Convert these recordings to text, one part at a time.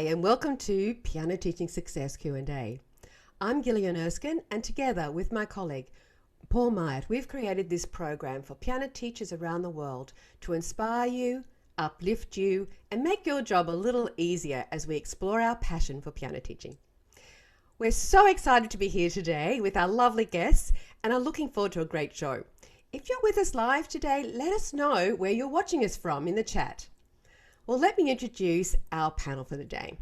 and welcome to Piano Teaching Success Q&A. I'm Gillian Erskine, and together with my colleague Paul Myatt, we've created this program for piano teachers around the world to inspire you, uplift you, and make your job a little easier as we explore our passion for piano teaching. We're so excited to be here today with our lovely guests and are looking forward to a great show. If you're with us live today, let us know where you're watching us from in the chat. Well, let me introduce our panel for the day.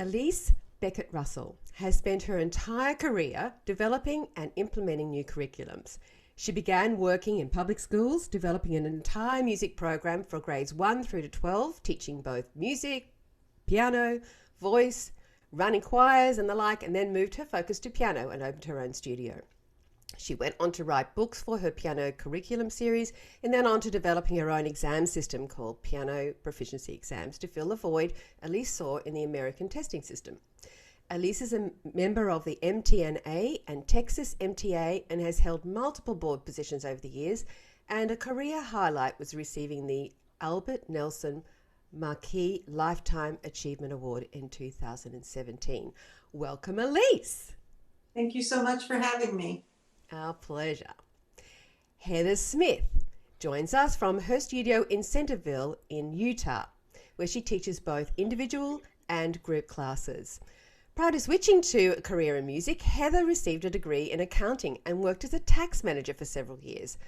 Elise Beckett Russell has spent her entire career developing and implementing new curriculums. She began working in public schools, developing an entire music program for grades 1 through to 12, teaching both music, piano, voice, running choirs and the like, and then moved her focus to piano and opened her own studio. She went on to write books for her piano curriculum series and then on to developing her own exam system called Piano Proficiency Exams to fill the void Elise saw in the American testing system. Elise is a member of the MTNA and Texas MTA and has held multiple board positions over the years, and a career highlight was receiving the Albert Nelson Marquis Lifetime Achievement Award in 2017. Welcome, Elise. Thank you so much for having me. Our pleasure. Heather Smith joins us from her studio in Centerville in Utah, where she teaches both individual and group classes. Prior to switching to a career in music, Heather received a degree in accounting and worked as a tax manager for several years.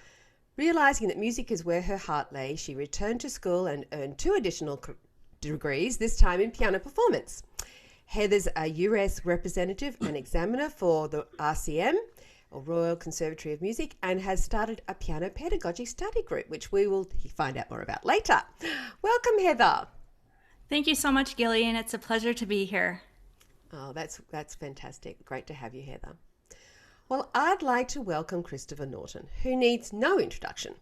Realizing that music is where her heart lay, she returned to school and earned 2 additional degrees, this time in piano performance. Heather's a US representative and examiner for the RCM, or Royal Conservatory of Music, and has started a piano pedagogy study group, which we will find out more about later. Welcome, Heather. Thank you so much, Gillian. It's a pleasure to be here. Oh, that's fantastic. Great to have you, Heather. Well, I'd like to welcome Christopher Norton, who needs no introduction.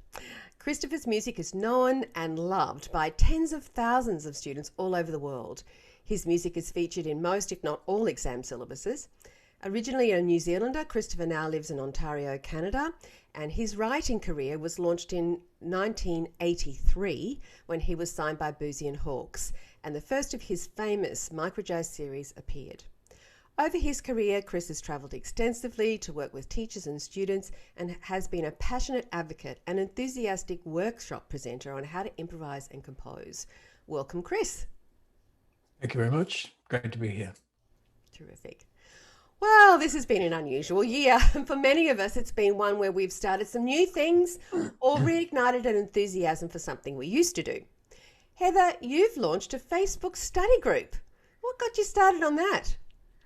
Christopher's music is known and loved by tens of thousands of students all over the world. His music is featured in most, if not all, exam syllabuses. Originally a New Zealander, Christopher now lives in Ontario, Canada, and his writing career was launched in 1983 when he was signed by Boozy and Hawkes, and the first of his famous microjazz series appeared. Over his career, Chris has travelled extensively to work with teachers and students and has been a passionate advocate and enthusiastic workshop presenter on how to improvise and compose. Welcome, Chris. Thank you very much. Great to be here. Terrific. Well, this has been an unusual year. For many of us, it's been one where we've started some new things or reignited an enthusiasm for something we used to do. Heather, you've launched a Facebook study group. What got you started on that?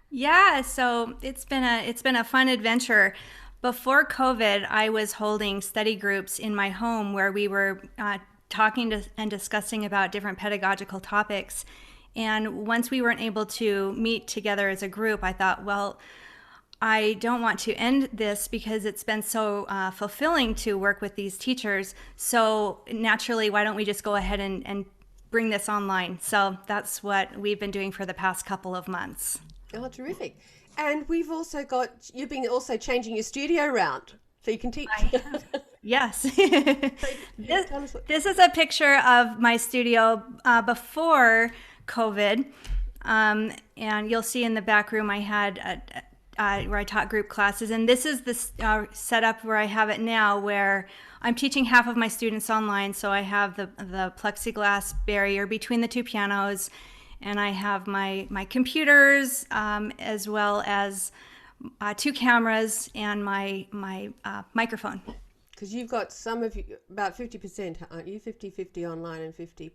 Yeah, so it's been a fun adventure. Before COVID, I was holding study groups in my home where we were talking and discussing about different pedagogical topics. And once we weren't able to meet together as a group, I thought, well, I don't want to end this because it's been so fulfilling to work with these teachers. So naturally, why don't we just go ahead and bring this online? So that's what we've been doing for the past couple of months. Oh, terrific. And we've also you've been also changing your studio around so you can teach. Yes. This is a picture of my studio before COVID, and you'll see in the back room I had where I taught group classes, and this is the setup where I have it now, where I'm teaching half of my students online, so I have the plexiglass barrier between the 2 pianos, and I have my computers as well as 2 cameras and my microphone. Because you've got some of you, about 50%, aren't you? 50-50 online and 50%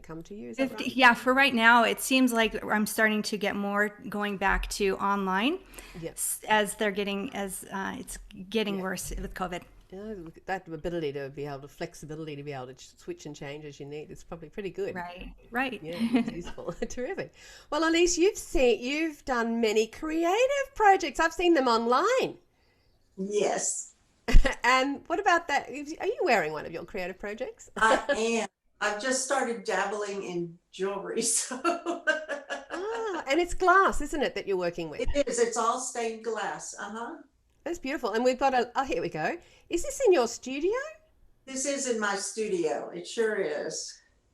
come to you, is that right? Yeah, for right now, it seems like I'm starting to get more going back to online. Yes. As it's getting worse with COVID. Yeah, that ability to be able to, flexibility to be able to switch and change as you need is probably pretty good. Right. Yeah, it's useful. Terrific. Well, Elise, you've done many creative projects. I've seen them online. Yes. And what about that? Are you wearing one of your creative projects? I am. I've just started dabbling in jewelry, so. And it's glass, isn't it, that you're working with? It is. It's all stained glass. That's beautiful. And we've got here we go. Is this in your studio? This is in my studio. It sure is.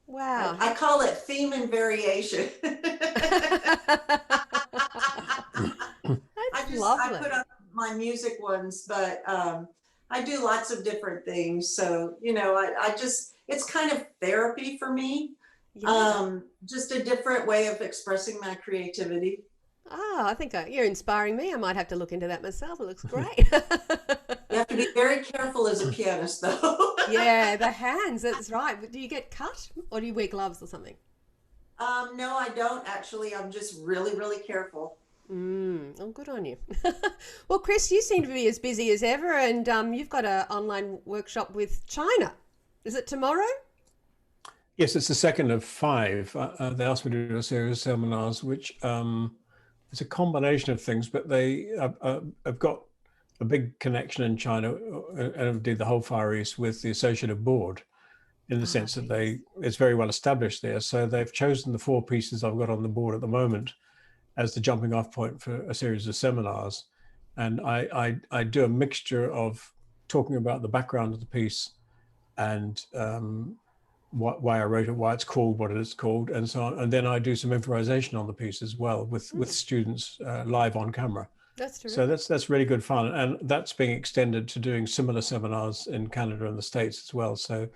Wow. I call it theme and variation. That's I lovely. put up my music ones, but I do lots of different things. So, I just, it's kind of therapy for me. Yeah. Just a different way of expressing my creativity. Oh, I think you're inspiring me. I might have to look into that myself. It looks great. You have to be very careful as a pianist, though. Yeah, the hands, that's right. But do you get cut or do you wear gloves or something? No, I don't actually. I'm just really, really careful. Oh, good on you. Well, Chris, you seem to be as busy as ever, and you've got an online workshop with China. Is it tomorrow? Yes, it's the second of 5. They asked me to do a series of seminars, which it's a combination of things, but they have got a big connection in China, and indeed the whole Far East, with the Associative Board, in the Ah, sense that yes. it's very well established there. So they've chosen the 4 pieces I've got on the board at the moment as the jumping off point for a series of seminars. And I do a mixture of talking about the background of the piece and why I wrote it, why it's called what it is called, and so on. And then I do some improvisation on the piece as well with students live on camera. That's So terrific. that's really good fun, and that's being extended to doing similar seminars in Canada and the States as well. So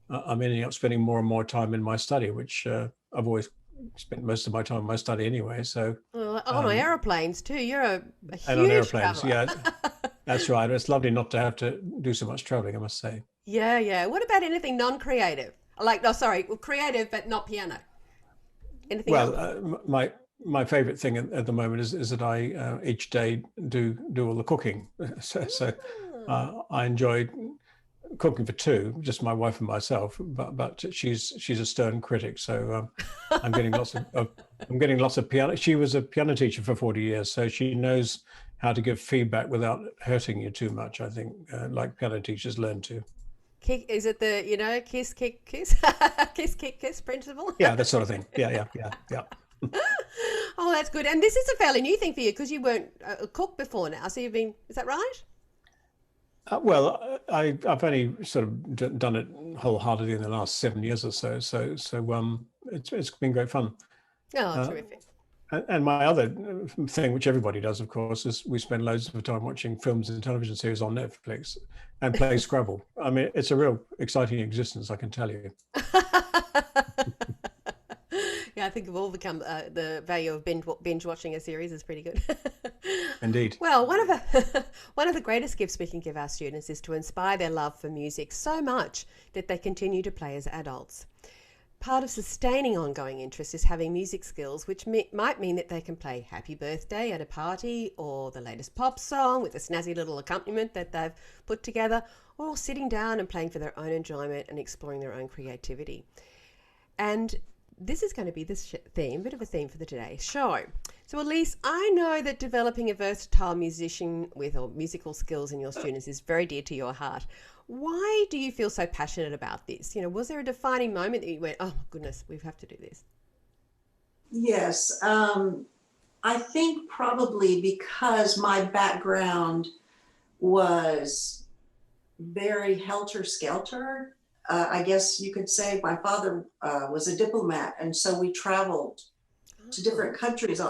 I'm ending up spending more and more time in my study, which I've always spent most of my time in my study anyway. So Well, on um, aeroplanes too. You're a and on huge airplanes, traveler. yeah, that's right. It's lovely not to have to do so much traveling, I must say. Yeah, yeah. What about anything non-creative? Like, no, sorry, well, creative but not piano. Anything Well, else? my favorite thing at the moment is that I each day do all the cooking. So Ah. I enjoy cooking for 2, just my wife and myself. But she's a stern critic, so I'm getting I'm getting lots of piano. She was a piano teacher for 40 years, so she knows how to give feedback without hurting you too much. I think, like piano teachers learn to. Kick, is it the, kiss, kick, kiss, kiss, kick, kiss principle? Yeah, that sort of thing. Yeah. Oh, that's good. And this is a fairly new thing for you because you weren't a cook before now. So you've been, is that right? Well, I've only sort of done it wholeheartedly in the last 7 years or so. So it's been great fun. Oh, Uh, terrific. and my other thing, which everybody does, of course, is we spend loads of time watching films and television series on Netflix and play Scrabble. I mean, it's a real exciting existence, I can tell you. Yeah, I think we've all become the value of binge watching a series is pretty good. Indeed. Well, one of the one of the greatest gifts we can give our students is to inspire their love for music so much that they continue to play as adults. Part of sustaining ongoing interest is having music skills, which might mean that they can play Happy Birthday at a party or the latest pop song with a snazzy little accompaniment that they've put together, or sitting down and playing for their own enjoyment and exploring their own creativity. And this is going to be this theme, bit of a theme for the today's show. So Elise, I know that developing a versatile musician with or musical skills in your students is very dear to your heart. Why do you feel so passionate about this? Was there a defining moment that you went, oh my goodness, we have to do this? Yes. I think probably because my background was very helter-skelter. I guess you could say my father was a diplomat, and so we traveled to different countries.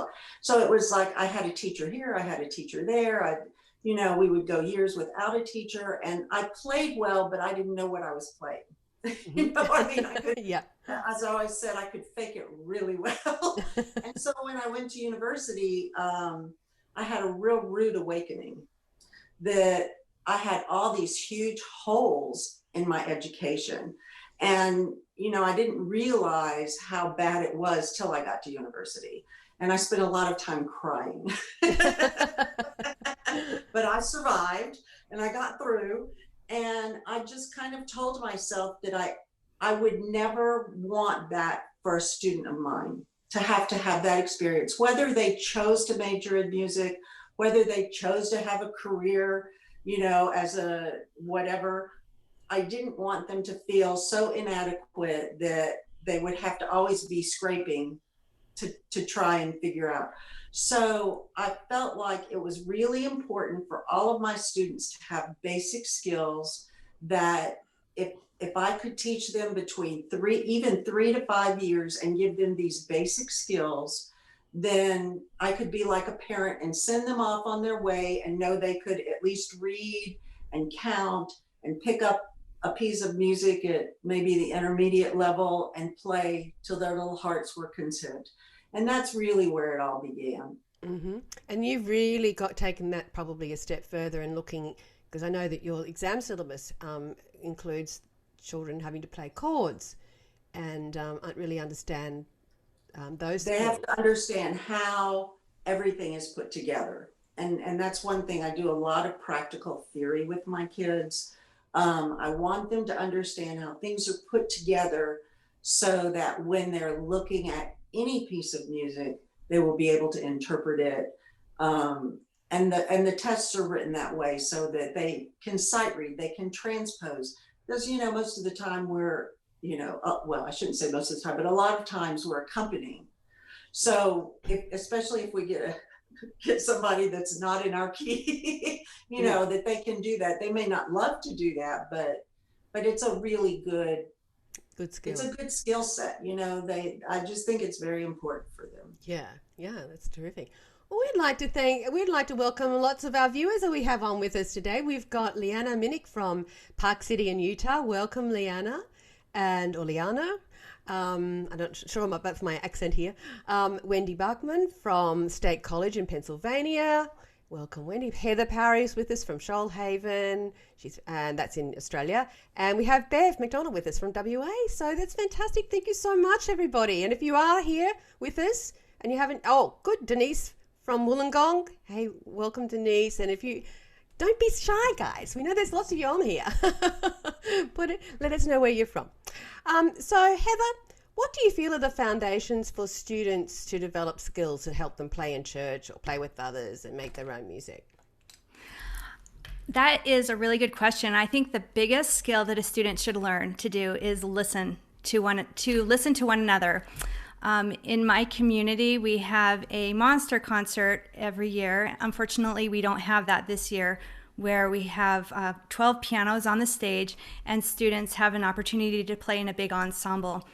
So it was like I had a teacher here, I had a teacher there. We would go years without a teacher, and I played well, but I didn't know what I was playing. I could, Yeah. as I always said, I could fake it really well. And so when I went to university, I had a real rude awakening that I had all these huge holes in my education. And, I didn't realize how bad it was till I got to university. And I spent a lot of time crying. But I survived and I got through. And I just kind of told myself that I would never want that for a student of mine to have that experience, whether they chose to major in music, whether they chose to have a career, as a whatever. I didn't want them to feel so inadequate that they would have to always be scraping to try and figure out. So I felt like it was really important for all of my students to have basic skills that if if I could teach them between even 3 to 5 years and give them these basic skills, then I could be like a parent and send them off on their way and know they could at least read and count and pick up a piece of music at maybe the intermediate level and play till their little hearts were content. And that's really where it all began. Mm-hmm. And you've really taken that probably a step further and looking, because I know that your exam syllabus includes children having to play chords and really understand those They skills. have to understand how everything is put together. And that's one thing. I do a lot of practical theory with my kids. I want them to understand how things are put together so that when they're looking at any piece of music, they will be able to interpret it. And the tests are written that way so that they can sight read, they can transpose. Because, most of the time we're, well, I shouldn't say most of the time, but a lot of times we're accompanying. So especially if we get somebody that's not in our key, that they can do that. They may not love to do that, but it's a really good skill. It's a good skill set. I just think it's very important for them. Yeah, that's terrific. Well, we'd like to welcome lots of our viewers that we have on with us today. We've got Liana Minnick from Park City in Utah. Welcome, Liana. Or Liana. I'm not sure about my accent here. Wendy Bachman from State College in Pennsylvania. Welcome, Wendy. Heather Parry is with us from Shoalhaven. And that's in Australia. And we have Bev McDonald with us from WA. So that's fantastic. Thank you so much, everybody. And if you are here with us and you haven't, good, Denise from Wollongong. Hey, welcome, Denise. And if you don't be shy, guys. We know there's lots of you on here. Let us know where you're from. So, Heather, what do you feel are the foundations for students to develop skills to help them play in church or play with others and make their own music? That is a really good question. I think the biggest skill that a student should learn to do is listen to one another. In my community, we have a monster concert every year. Unfortunately, we don't have that this year, where we have 12 pianos on the stage and students have an opportunity to play in a big ensemble.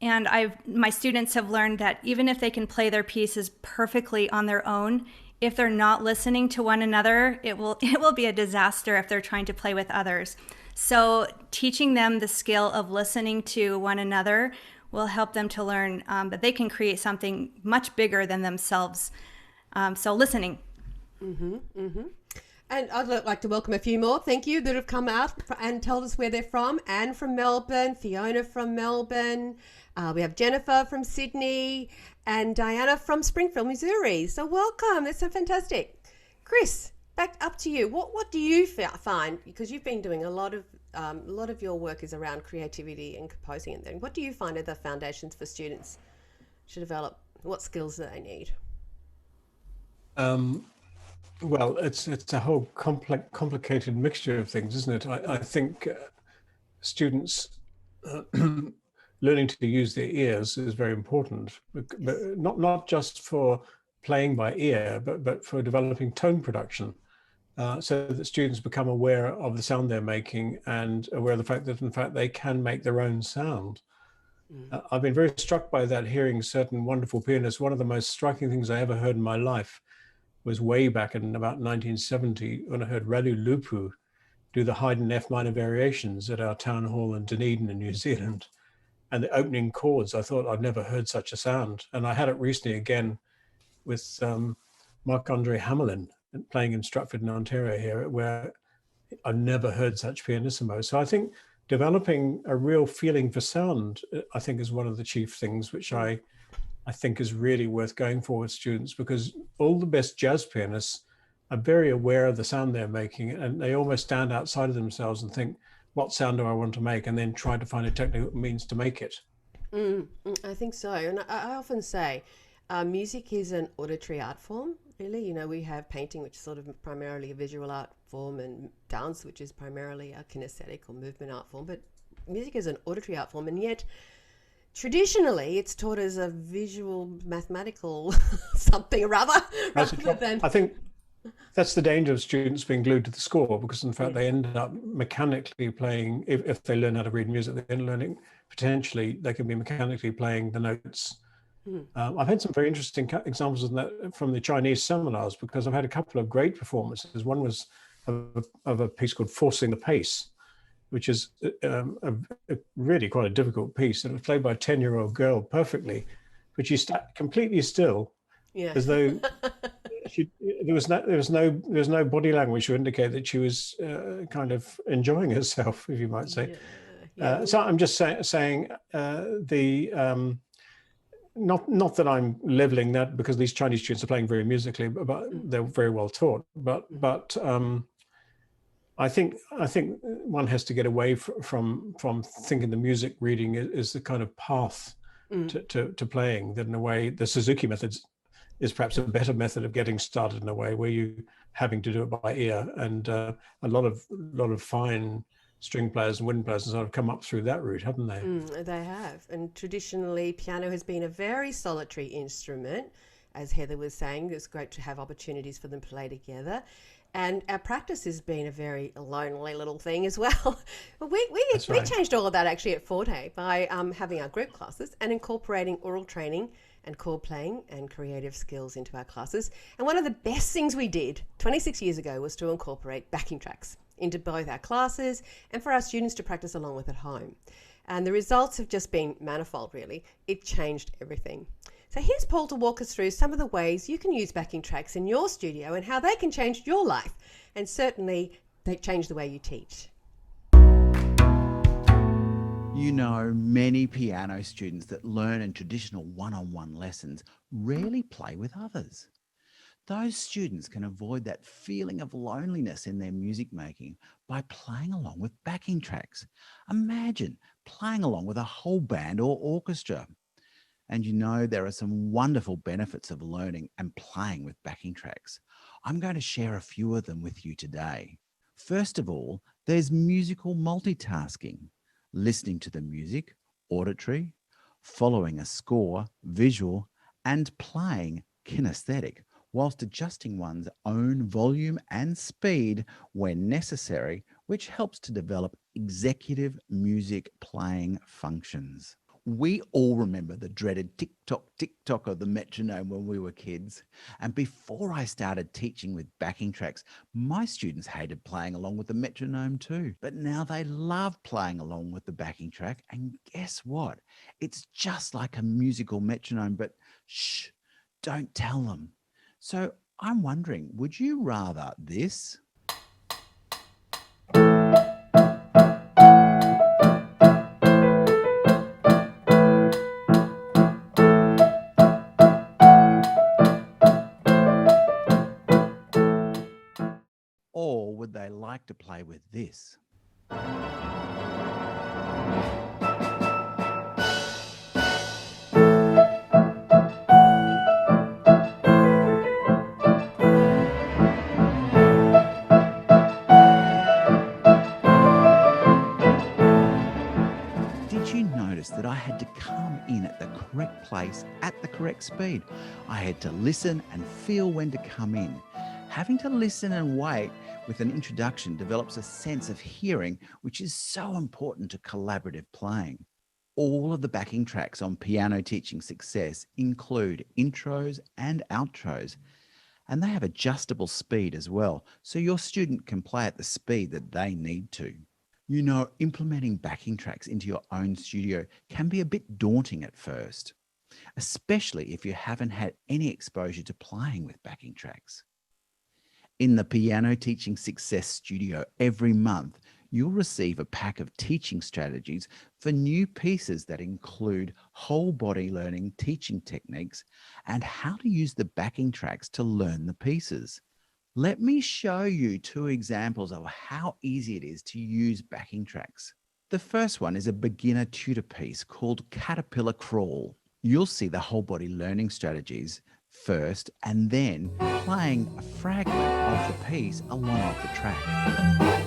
And my students have learned that even if they can play their pieces perfectly on their own, if they're not listening to one another, it will be a disaster if they're trying to play with others. So teaching them the skill of listening to one another will help them to learn that they can create something much bigger than themselves. So listening. Mm-hmm, mm-hmm. And I'd like to welcome a few more, thank you, that have come out and told us where they're from. Anne from Melbourne, Fiona from Melbourne, we have Jennifer from Sydney, and Diana from Springfield, Missouri. So welcome, that's so fantastic. Chris, back up to you. What do you find, because you've been doing a lot of your work is around creativity and composing and things. What do you find are the foundations for students to develop? What skills do they need? Well, it's a whole complicated mixture of things, isn't it? I think students learning to use their ears is very important, but not just for playing by ear, but for developing tone production, so that students become aware of the sound they're making and aware of the fact that, in fact, they can make their own sound. I've been very struck by that, hearing certain wonderful pianists. One of the most striking things I ever heard in my life was way back in about 1970 when I heard Radu Lupu do the Haydn F minor variations at our town hall in Dunedin in New Zealand. And the opening chords, I thought I'd never heard such a sound. And I had it recently again with Marc-Andre Hamelin playing in Stratford in Ontario here, where I've never heard such pianissimo. So I think developing a real feeling for sound, I think, is one of the chief things which I think is really worth going for with students, because all the best jazz pianists are very aware of the sound they're making, and they almost stand outside of themselves and think, what sound do I want to make? And then try to find a technical means to make it. I think so. And I often say music is an auditory art form, really. We have painting, which is sort of primarily a visual art form, and dance, which is primarily a kinesthetic or movement art form. But music is an auditory art form, and yet traditionally it's taught as a visual mathematical something or other. I think That's the danger of students being glued to the score, because in fact they end up mechanically playing, if they learn how to read music, they're learning, potentially they can be mechanically playing the notes. I've had some very interesting examples of that from the Chinese seminars, because I've had a couple of great performances. One was of a piece called Forcing the Pace, which is a really quite a difficult piece. And it was played by a 10-year-old girl perfectly, but she sat completely still, Yeah. as though there was no body language to indicate that she was kind of enjoying herself, if you might say. So I'm just saying not that I'm leveling that, because these Chinese students are playing very musically, but they're very well taught. But I think one has to get away from thinking the music reading is the kind of path to playing. That in a way, the Suzuki method is perhaps a better method of getting started, in a way where you having to do it by ear, and a lot of fine string players and wind players have come up through that route, haven't they? They have. And traditionally, piano has been a very solitary instrument. As Heather was saying, it's great to have opportunities for them to play together. And our practice has been a very lonely little thing as well. We changed all of that actually at Forte by having our group classes and incorporating oral training and chord playing and creative skills into our classes. And one of the best things we did 26 years ago was to incorporate backing tracks into both our classes and for our students to practice along with at home. And the results have just been manifold, really. It changed everything. So here's Paul to walk us through some of the ways you can use backing tracks in your studio and how they can change your life, and certainly they change the way you teach. You know, many piano students that learn in traditional one-on-one lessons rarely play with others. Those students can avoid that feeling of loneliness in their music making by playing along with backing tracks. Imagine playing along with a whole band or orchestra. And you know, there are some wonderful benefits of learning and playing with backing tracks. I'm going to share a few of them with you today. First of all, there's musical multitasking, listening to the music, auditory, following a score, visual, and playing kinesthetic, whilst adjusting one's own volume and speed when necessary, which helps to develop executive music playing functions. We all remember the dreaded tick-tock, tick-tock of the metronome when we were kids. And before I started teaching with backing tracks, my students hated playing along with the metronome too. But now they love playing along with the backing track. And guess what? It's just like a musical metronome, but shh, don't tell them. So I'm wondering, would you rather this? Or would they like to play with this? Did you notice that I had to come in at the correct place at the correct speed? I had to listen and feel when to come in. Having to listen and wait with an introduction develops a sense of hearing, which is so important to collaborative playing. All of the backing tracks on Piano Teaching Success include intros and outros, and they have adjustable speed as well, so your student can play at the speed that they need to. You know, implementing backing tracks into your own studio can be a bit daunting at first, especially if you haven't had any exposure to playing with backing tracks. In the Piano Teaching Success Studio every month, you'll receive a pack of teaching strategies for new pieces that include whole body learning teaching techniques and how to use the backing tracks to learn the pieces. Let me show you 2 examples of how easy it is to use backing tracks. The first one is a beginner tutor piece called Caterpillar Crawl. You'll see the whole body learning strategies first and then playing a fragment of the piece along with the track.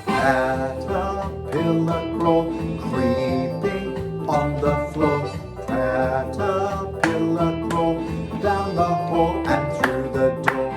Caterpillar crawl, creeping on the floor. Caterpillar crawl, down the hall and through the door.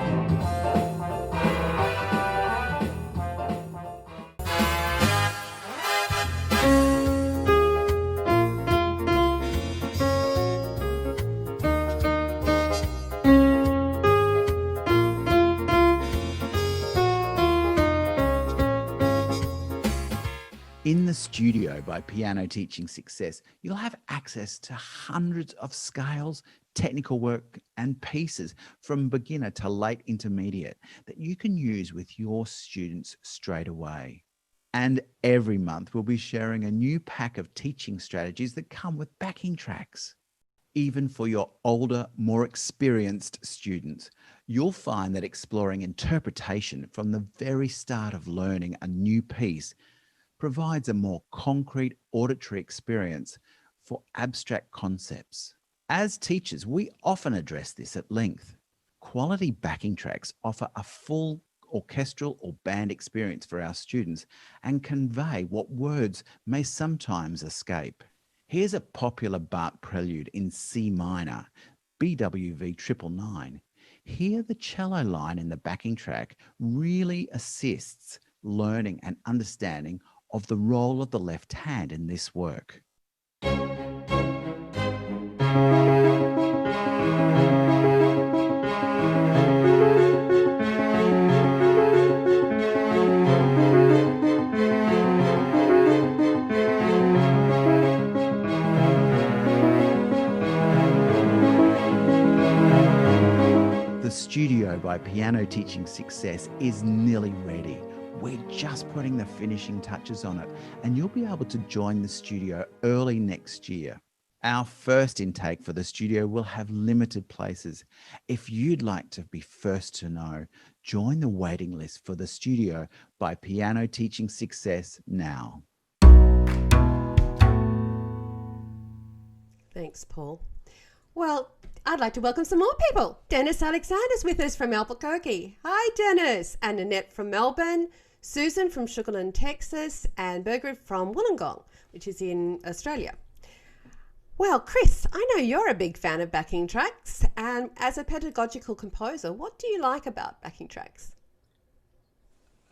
the studio by Piano Teaching Success, you'll have access to hundreds of scales, technical work and pieces from beginner to late intermediate that you can use with your students straight away. And every month we'll be sharing a new pack of teaching strategies that come with backing tracks. Even for your older, more experienced students, you'll find that exploring interpretation from the very start of learning a new piece provides a more concrete auditory experience for abstract concepts. As teachers, we often address this at length. Quality backing tracks offer a full orchestral or band experience for our students and convey what words may sometimes escape. Here's a popular Bach prelude in C minor, BWV 999. Here, the cello line in the backing track really assists learning and understanding of the role of the left hand in this work. The studio by Piano Teaching Success is nearly ready. We're just putting the finishing touches on it, and you'll be able to join the studio early next year. Our first intake for the studio will have limited places. If you'd like to be first to know, join the waiting list for the studio by Piano Teaching Success now. Thanks, Paul. Well, I'd like to welcome some more people. Dennis Alexander's with us from Albuquerque. Hi, Dennis. And Annette from Melbourne, Susan from Sugarland, Texas, and Birgit from Wollongong, which is in Australia. Well, Chris, I know you're a big fan of backing tracks, and as a pedagogical composer, what do you like about backing tracks?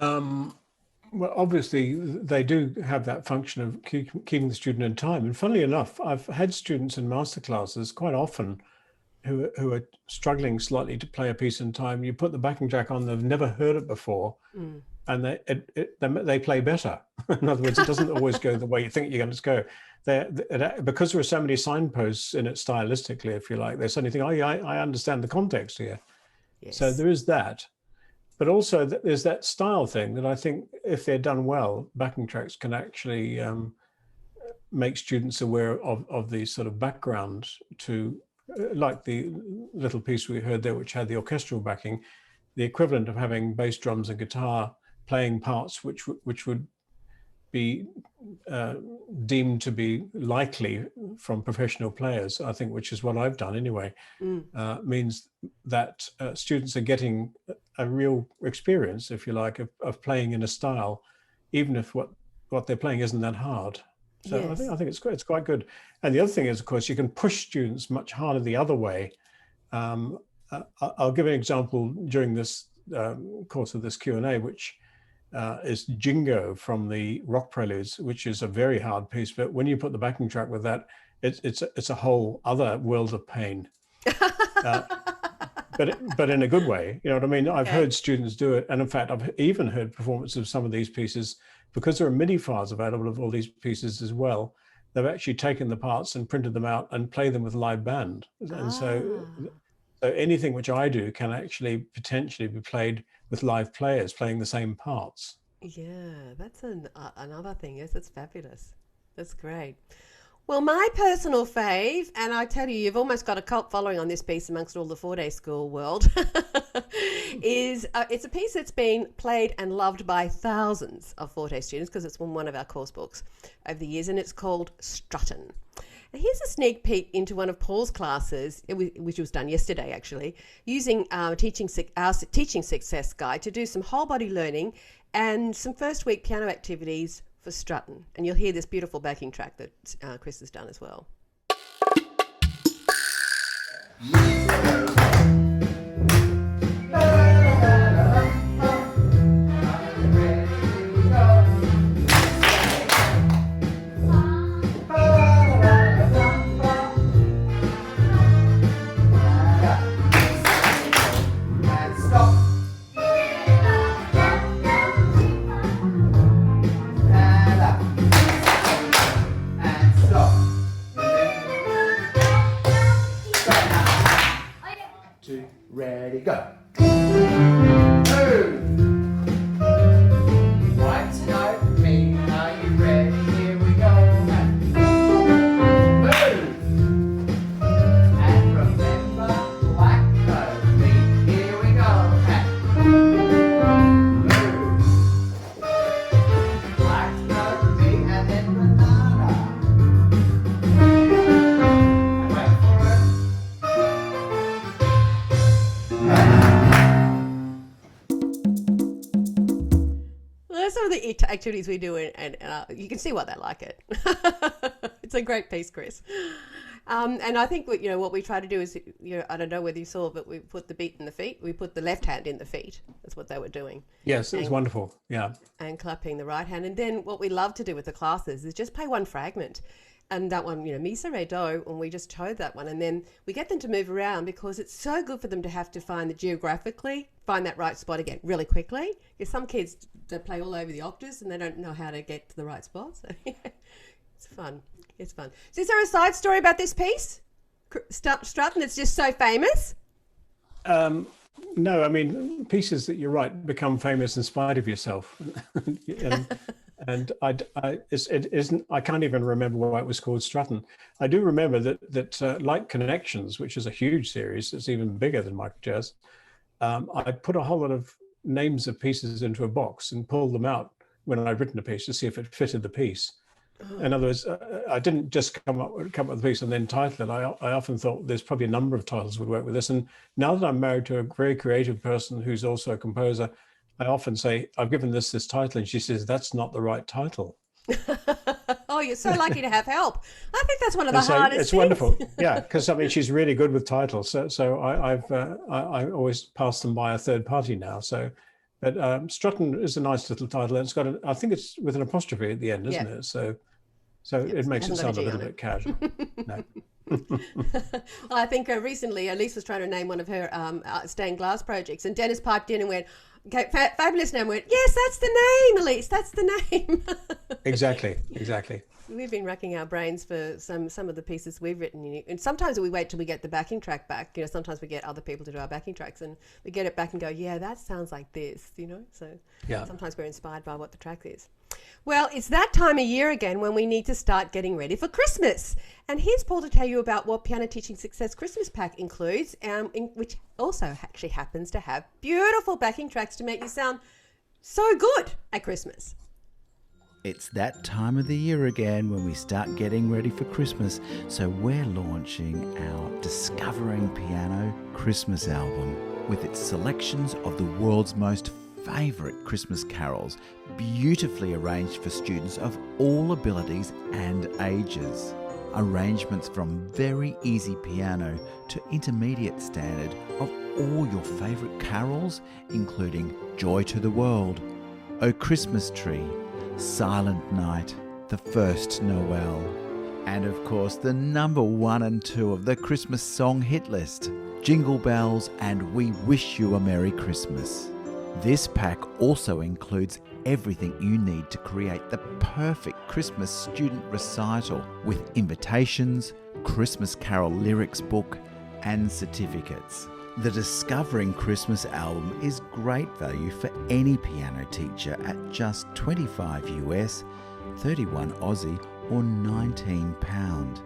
Well, obviously, they do have that function of keeping the student in time. And funnily enough, I've had students in masterclasses quite often who are struggling slightly to play a piece in time. You put the backing track on, they've never heard it before, and they play better. In other words, it doesn't always go the way you think you're going to go. Because there are so many signposts in it stylistically, if you like, they suddenly think, oh yeah, I understand the context here. Yes. So there is that. But also there's that style thing that I think if they're done well, backing tracks can actually make students aware of the sort of background to, like the little piece we heard there, which had the orchestral backing, the equivalent of having bass drums and guitar playing parts which would be deemed to be likely from professional players, I think, which is what I've done anyway, means that students are getting a real experience, if you like, of playing in a style, even if what they're playing isn't that hard. So yes. I think it's quite good. And the other thing is, of course, you can push students much harder the other way. I'll give an example during this course of this Q&A, which is Jingo from the Rock Preludes, which is a very hard piece. But when you put the backing track with that, it's a whole other world of pain. But in a good way, you know what I mean? I've heard students do it. And in fact, I've even heard performances of some of these pieces, because there are MIDI files available of all these pieces as well. They've actually taken the parts and printed them out and play them with live band. And so anything which I do can actually potentially be played with live players playing the same parts. Yeah, that's another thing. Yes, that's fabulous. That's great. Well, my personal fave, and I tell you, you've almost got a cult following on this piece amongst all the 4-day school world, is it's a piece that's been played and loved by thousands of 4-day students because it's one of our course books over the years, and it's called Struttin'. Now, here's a sneak peek into one of Paul's classes, which was done yesterday actually, using our teaching success guide to do some whole body learning and some first week piano activities for Struttin'. And you'll hear this beautiful backing track that Chris has done as well. go. Move. White snow, me, are you ready? Here we go. Move. And remember, black coat, me, here we go. Move. Black coat, me, and then banana. And wait for it. Well, those are the activities we do, and you can see why they like it. It's a great piece, Chris. And I think what we try to do is, I don't know whether you saw, but we put the beat in the feet. We put the left hand in the feet. That's what they were doing. Yes, it's wonderful. Yeah. And clapping the right hand. And then what we love to do with the classes is just play one fragment. And that one, Misa Re Do, and we just chose that one. And then we get them to move around because it's so good for them to have to find find that right spot again really quickly. Because some kids, they play all over the octaves and they don't know how to get to the right spot. So it's fun. It's fun. So is there a side story about this piece, Strutton, that's just so famous? No, I mean, pieces that you're right become famous in spite of yourself. And it isn't. I can't even remember why it was called Strutton. I do remember that like Connections, which is a huge series, it's even bigger than Microjazz. I put a whole lot of names of pieces into a box and pulled them out when I'd written a piece to see if it fitted the piece. Oh. In other words, I didn't just come up with a piece and then title it. I often thought there's probably a number of titles would work with this. And now that I'm married to a very creative person who's also a composer, I often say, I've given this title, and she says, that's not the right title. Oh, you're so lucky to have help. I think that's one of the hardest it's things. Wonderful. Yeah, because she's really good with titles. So I always pass them by a third party now. But Strutton is a nice little title, and it's got I think it's with an apostrophe at the end, isn't it? So it makes it sound a little bit casual. No. Well, I think recently Elise was trying to name one of her stained glass projects, and Dennis piped in and went, okay, fabulous name. Went, yes, that's the name, Elise. That's the name. Exactly. We've been racking our brains for some of the pieces we've written, and sometimes we wait till we get the backing track back. Sometimes we get other people to do our backing tracks, and we get it back and go, yeah, that sounds like this. So sometimes we're inspired by what the track is. Well, it's that time of year again when we need to start getting ready for Christmas. And here's Paul to tell you about what Piano Teaching Success Christmas Pack includes, which also actually happens to have beautiful backing tracks to make you sound so good at Christmas. It's that time of the year again when we start getting ready for Christmas. So we're launching our Discovering Piano Christmas album with its selections of the world's most favourite Christmas carols, beautifully arranged for students of all abilities and ages. Arrangements from very easy piano to intermediate standard of all your favourite carols, including Joy to the World, O Christmas Tree, Silent Night, The First Noel, and of course the number 1 and 2 of the Christmas song hit list, Jingle Bells and We Wish You a Merry Christmas. This pack also includes everything you need to create the perfect Christmas student recital with invitations, Christmas carol lyrics book, and certificates. The Discovering Christmas album is great value for any piano teacher at just $25 US, 31 Aussie or £19.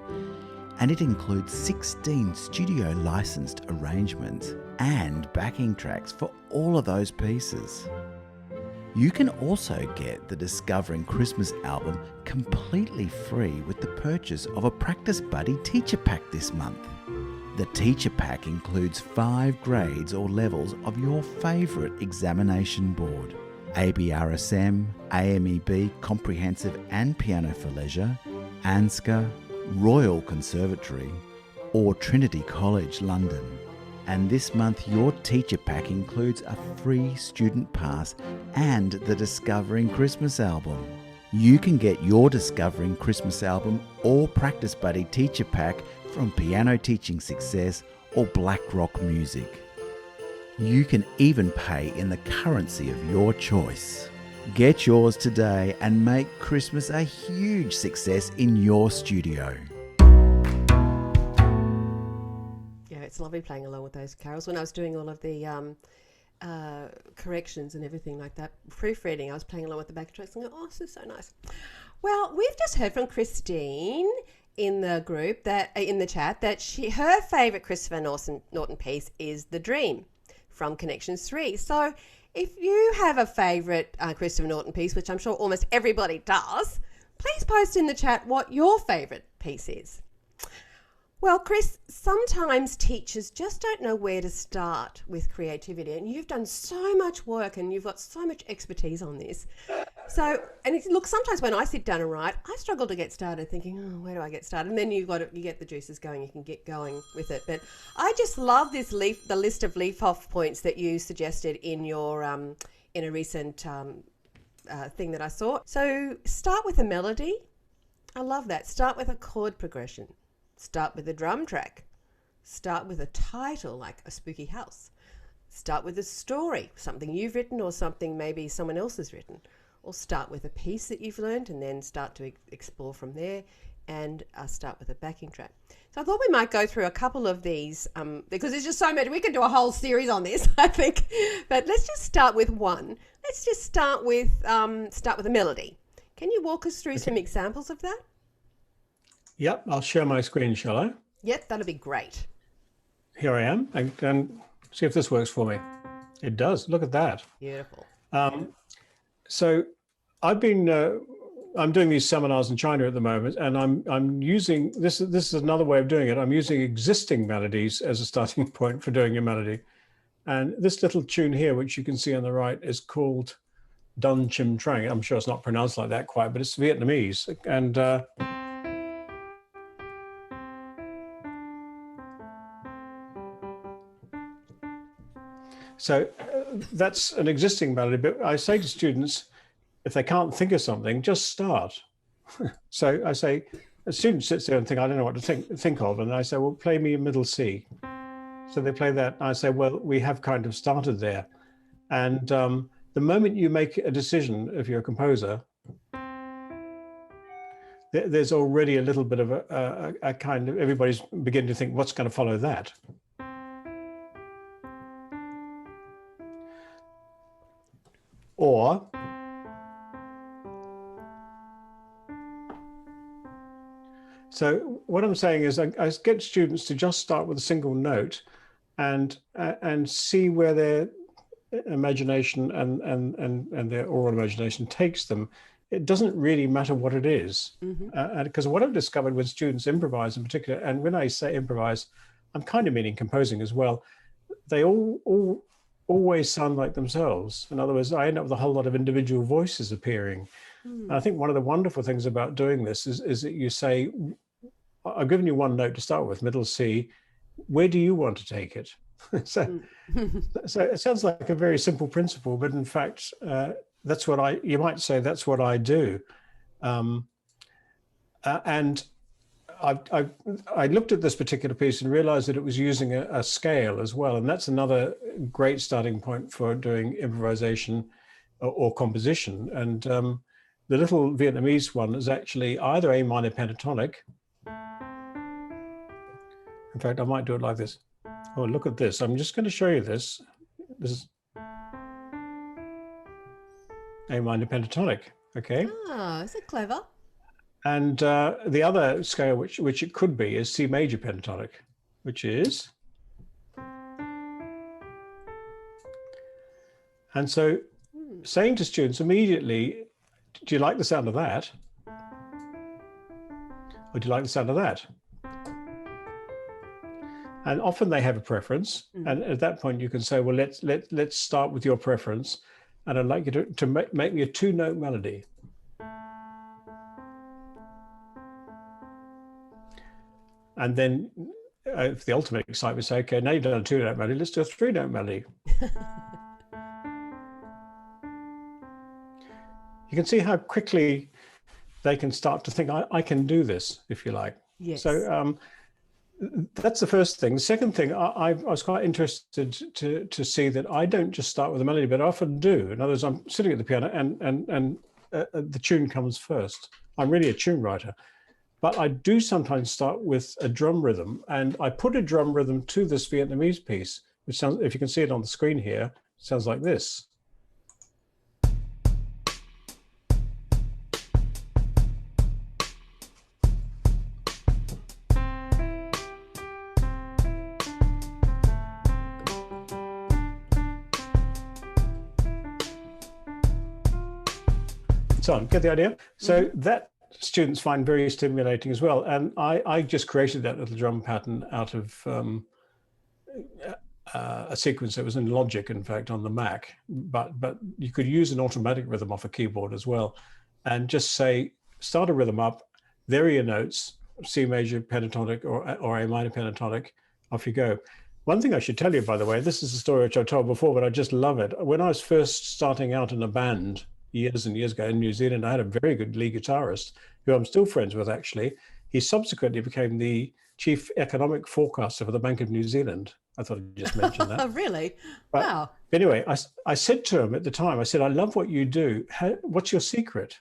And it includes 16 studio licensed arrangements and backing tracks for all of those pieces. You can also get the Discovering Christmas album completely free with the purchase of a Practice Buddy Teacher Pack this month. The Teacher Pack includes 5 grades or levels of your favourite examination board: ABRSM, AMEB Comprehensive and Piano for Leisure, ANSCA, Royal Conservatory, or Trinity College London. And this month your Teacher Pack includes a free student pass and the Discovering Christmas album. You can get your Discovering Christmas album or Practice Buddy Teacher Pack from Piano Teaching Success or Blackrock Music. You can even pay in the currency of your choice. Get yours today and make Christmas a huge success in your studio. Yeah, it's lovely playing along with those carols. When I was doing all of the corrections and everything like that, proofreading, I was playing along with the backing tracks and going, oh, this is so nice. Well, we've just heard from Christine in the group, that in the chat, that her favourite Christopher Norton piece is The Dream from Connections 3. So if you have a favourite Christopher Norton piece, which I'm sure almost everybody does, please post in the chat what your favourite piece is. Well, Chris, sometimes teachers just don't know where to start with creativity, and you've done so much work and you've got so much expertise on this. So, and look, sometimes when I sit down and write, I struggle to get started thinking, oh, where do I get started? And then you get the juices going, you can get going with it. But I just love the list of leaf-off points that you suggested in your in a recent thing that I saw. So start with a melody. I love that. Start with a chord progression. Start with a drum track. Start with a title like A Spooky House. Start with a story, something you've written or something maybe someone else has written. Or start with a piece that you've learned and then start to explore from there, and start with a backing track. So I thought we might go through a couple of these because there's just so many. We could do a whole series on this, I think. But let's just start with one. Let's just start with a melody. Can you walk us through some examples of that? Yep, I'll share my screen, shall I? Yep, that'll be great. Here I am, and see if this works for me. It does. Look at that. Beautiful. So I've been I'm doing these seminars in China at the moment, and I'm using this is another way of doing it. I'm using existing melodies as a starting point for doing a melody. And this little tune here, which you can see on the right, is called Dun Chim Trang. I'm sure it's not pronounced like that quite, but it's Vietnamese. And so that's an existing melody, but I say to students, if they can't think of something, just start. So I say, a student sits there and thinks, I don't know what to think of. And I say, well, play me a middle C. So they play that. And I say, well, we have kind of started there. And the moment you make a decision, if you're a composer, there's already a little bit of a kind of, everybody's beginning to think, what's going to follow that? Or so what I'm saying is I get students to just start with a single note and see where their imagination and their oral imagination takes them. It doesn't really matter what it is. Mm-hmm. Because what I've discovered when students improvise in particular, and when I say improvise, I'm kind of meaning composing as well, they always sound like themselves. In other words, I end up with a whole lot of individual voices appearing. And I think one of the wonderful things about doing this is that you say, I've given you one note to start with, middle C, where do you want to take it? So it sounds like a very simple principle, but in fact, that's what you might say that's what I do. And I looked at this particular piece and realized that it was using a scale as well. And that's another great starting point for doing improvisation or composition. And the little Vietnamese one is actually either A minor pentatonic. In fact, I might do it like this. Oh, look at this. I'm just going to show you this. This is A minor pentatonic. Okay. Oh, is it clever? And the other scale, which it could be, is C major pentatonic, which is. And so saying to students immediately, do you like the sound of that? Or do you like the sound of that? And often they have a preference. And at that point you can say, well, let's start with your preference. And I'd like you to make me a 2-note melody. And then if the ultimate excitement, say, okay, now you've done a 2-note melody, let's do a 3-note melody. You can see how quickly they can start to think, I can do this, if you like. Yes. So that's the first thing. The second thing, I was quite interested to see that I don't just start with a melody, but I often do. In other words, I'm sitting at the piano and the tune comes first. I'm really a tune writer. But I do sometimes start with a drum rhythm, and I put a drum rhythm to this Vietnamese piece, which sounds, if you can see it on the screen here, sounds like this. So on, get the idea? So that students find very stimulating as well. And I just created that little drum pattern out of a sequence that was in Logic, in fact, on the Mac. But you could use an automatic rhythm off a keyboard as well, and just say, start a rhythm up. There are your notes: C major pentatonic or A minor pentatonic. Off you go. One thing I should tell you, by the way, this is a story which I've told before, but I just love it. When I was first starting out in a band years and years ago in New Zealand, I had a very good lead guitarist who I'm still friends with, actually. He subsequently became the chief economic forecaster for the Bank of New Zealand. I thought I'd just mention that. Oh, really? But Wow. anyway, I said to him at the time, I said, I love what you do. What's your secret?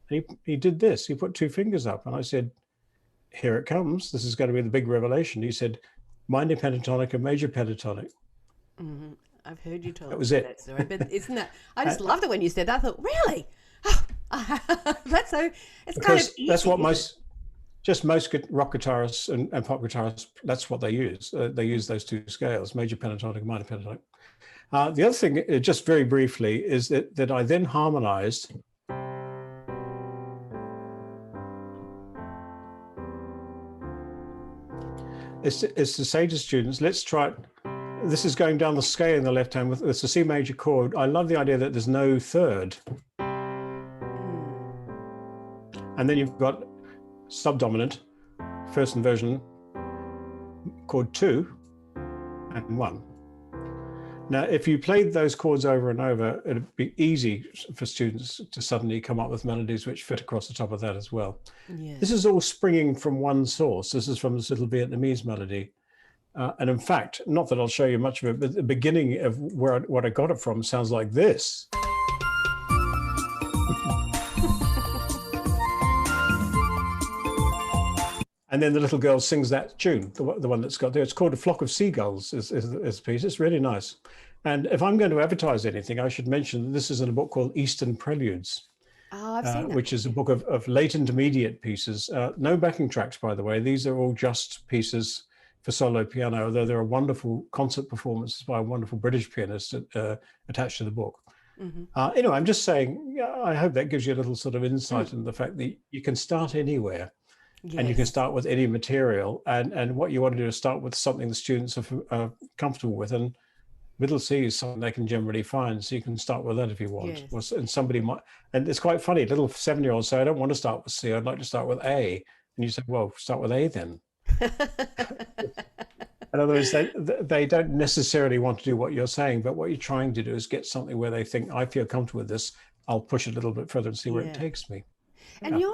And he did this. He put two fingers up, and I said, here it comes. This is going to be the big revelation. He said, minor pentatonic and major pentatonic. Mm-hmm. I've heard you talk That was about it. that story, but isn't that? I just loved it when you said that. I thought, really? That's so. It's Because kind of easy. that's what most rock guitarists and pop guitarists, that's what they use. They use those two scales, major pentatonic, minor pentatonic. The other thing, just very briefly, is that I then harmonized. Is to say to students, let's try it. This is going down the scale in the left hand with it's a C major chord. I love the idea that there's no third. And then you've got subdominant, first inversion, chord 2 and 1. Now, if you played those chords over and over, it'd be easy for students to suddenly come up with melodies which fit across the top of that as well. Yeah. This is all springing from one source. This is from this little Vietnamese melody. And in fact, not that I'll show you much of it, but the beginning of what I got it from sounds like this. And then the little girl sings that tune, the one that's got there. It's called A Flock of Seagulls, is the piece. It's really nice. And if I'm going to advertise anything, I should mention that this is in a book called Eastern Preludes, Oh, I've seen that. which is a book of late intermediate pieces. No backing tracks, by the way. These are all just pieces for solo piano, although there are wonderful concert performances by a wonderful British pianist attached to the book. Mm-hmm. Anyway, I'm just saying, I hope that gives you a little sort of insight into the fact that you can start anywhere. Yes. And you can start with any material, and what you want to do is start with something the students are comfortable with, and middle C is something they can generally find, so you can start with that if you want. Yes. And somebody might, and it's quite funny, little 7-year-olds say, I don't want to start with C, I'd like to start with A. And you say, well, start with A then. In other words, they don't necessarily want to do what you're saying, but what you're trying to do is get something where they think, I feel comfortable with this, I'll push it a little bit further and see where it takes me. And your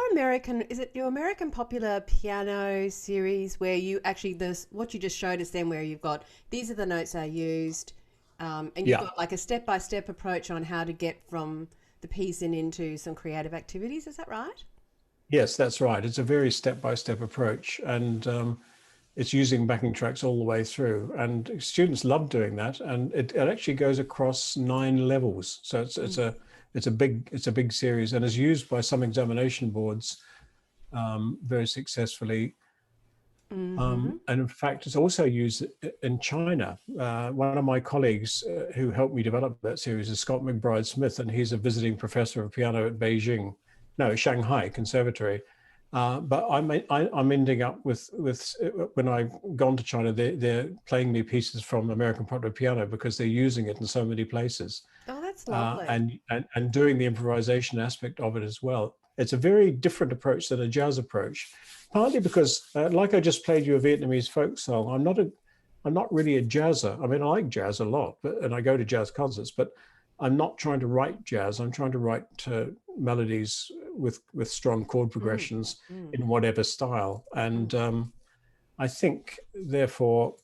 American popular piano series where you actually, what you just showed us then, where you've got, these are the notes I used, and you've got like a step-by-step approach on how to get from the piece and into some creative activities, is that right? Yes, that's right. It's a very step-by-step approach, and it's using backing tracks all the way through. And students love doing that, and it actually goes across 9 levels. So it's a big series, and is used by some examination boards very successfully. And in fact, it's also used in China. One of my colleagues who helped me develop that series is Scott McBride Smith, and he's a visiting professor of piano at Shanghai Conservatory. But I'm ending up with when I've gone to China, they're playing me pieces from American popular piano because they're using it in so many places. Oh, that's lovely. And doing the improvisation aspect of it as well. It's a very different approach than a jazz approach, partly because, like I just played you a Vietnamese folk song, I'm not really a jazzer. I mean, I like jazz a lot, and I go to jazz concerts, but I'm not trying to write jazz. I'm trying to write melodies with strong chord progressions in whatever style. And I think, therefore,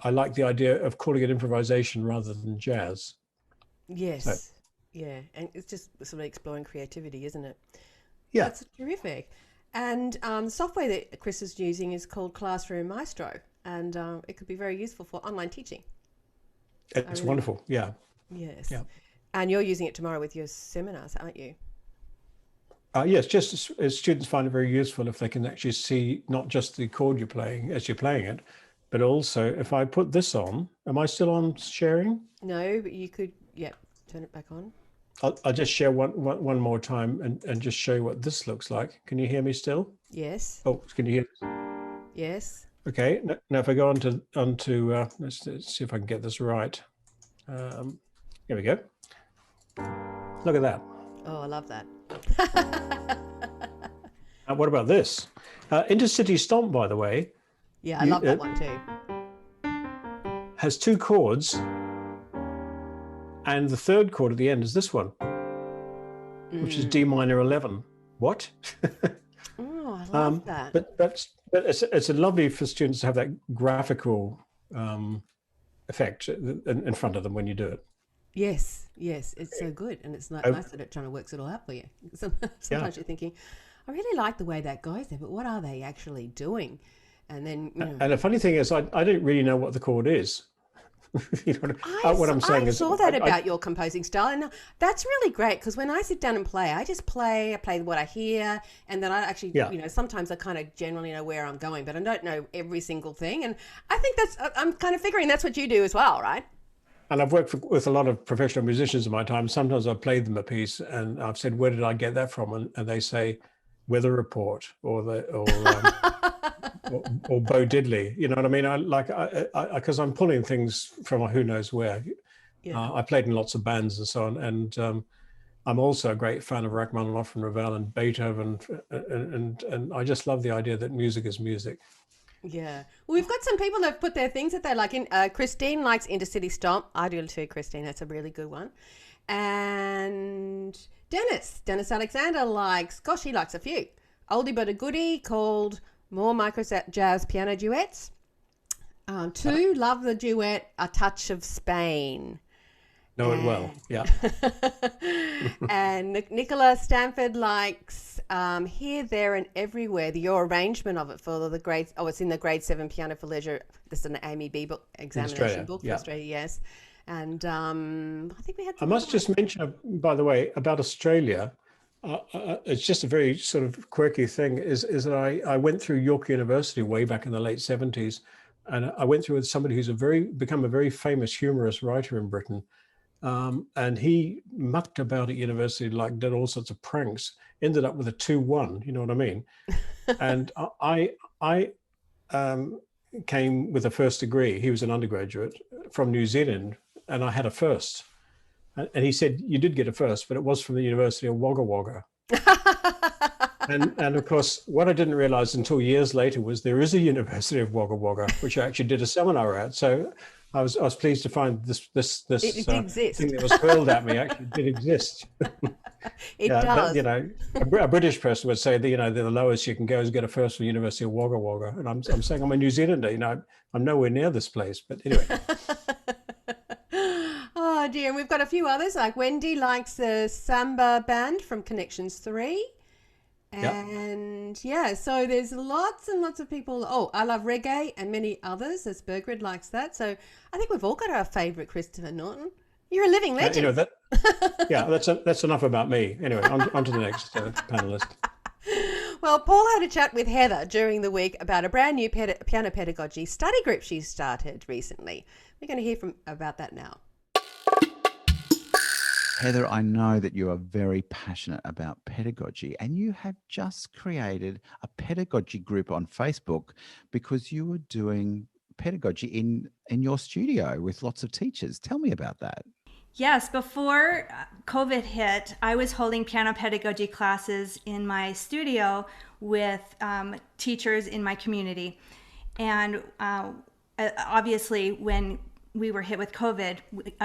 I like the idea of calling it improvisation rather than jazz. Yes. So, yeah. And it's just sort of exploring creativity, isn't it? yeah. That's terrific. And software that Chris is using is called Classroom Maestro, and it could be very useful for online teaching. It's wonderful. Yeah. Yes. Yeah. And you're using it tomorrow with your seminars, aren't you? Yes, just as students find it very useful if they can actually see not just the chord you're playing as you're playing it, but also if I put this on, am I still on sharing? No, but you could, turn it back on. I'll just share one more time and just show you what this looks like. Can you hear me still? Yes. Oh, can you hear? Yes. Okay. Now if I go onto let's see if I can get this right. Here we go. Look at that. Oh, I love that. What about this? Intercity Stomp, by the way. Yeah, I love that one too. Has 2 chords, and the 3rd chord at the end is this one, which is D minor 11. What? Oh, I love that. But it's a lovely for students to have that graphical effect in front of them when you do it. Yes, it's so good, and it's nice that it trying to works it all out for you. Sometimes you're thinking, I really like the way that goes there, but what are they actually doing? And then, And the funny thing is, I didn't really know what the chord is. You know, what I'm saying is, I saw that about your composing style, and that's really great because when I sit down and play, I play what I hear, and then I actually, sometimes I kind of generally know where I'm going, but I don't know every single thing, and I think I'm kind of figuring that's what you do as well, right? And I've worked with a lot of professional musicians in my time. Sometimes I've played them a piece and I've said, where did I get that from? And they say, Weather Report or Bo Diddley. You know what I mean? Because I'm pulling things from who knows where. Yeah. I played in lots of bands and so on. And I'm also a great fan of Rachmaninoff and Ravel and Beethoven. And I just love the idea that music is music. Yeah. Well, we've got some people that have put their things that they like in. Christine likes Intercity Stomp. I do too, Christine. That's a really good one. And Dennis Alexander likes, he likes a few. Oldie but a goodie called More Micro Jazz Piano Duets. 2, love the duet A Touch of Spain. Know it well, yeah. And Nicola Stanford likes Here, There and Everywhere, your arrangement of it for the grade, it's in the grade 7 Piano for Leisure. This is an Amy B book, examination book for Australia, yes. And I think we had... I must just mention, by the way, about Australia, it's just a very sort of quirky thing, is that I went through York University way back in the late 70s, and I went through with somebody who's become a very famous humorous writer in Britain. And he mucked about at university, did all sorts of pranks, ended up with a 2-1, you know what I mean? And I came with a first degree. He was an undergraduate from New Zealand, and I had a first. And he said, you did get a first, but it was from the University of Wagga Wagga. And of course, what I didn't realize until years later was there is a University of Wagga Wagga, which I actually did a seminar at. So I was pleased to find this thing that was hurled at me actually did exist. It does. But, a British person would say that the lowest you can go is get a first from the University of Wagga Wagga, and I'm saying I'm a New Zealander. I'm nowhere near this place. But anyway. Oh dear, and we've got a few others. Like Wendy likes the Samba Band from Connections 3. And so there's lots and lots of people. Oh, I love reggae and many others, as Bergrid likes that. So I think we've all got our favourite Christopher Norton. You're a living legend. That's enough about me. Anyway, on to the next panelist. Well, Paul had a chat with Heather during the week about a brand new piano pedagogy study group she started recently. We're going to hear about that now. Heather, I know that you are very passionate about pedagogy, and you have just created a pedagogy group on Facebook because you were doing pedagogy in your studio with lots of teachers. Tell me about that. Yes, before COVID hit, I was holding piano pedagogy classes in my studio with teachers in my community. And obviously, when we were hit with COVID,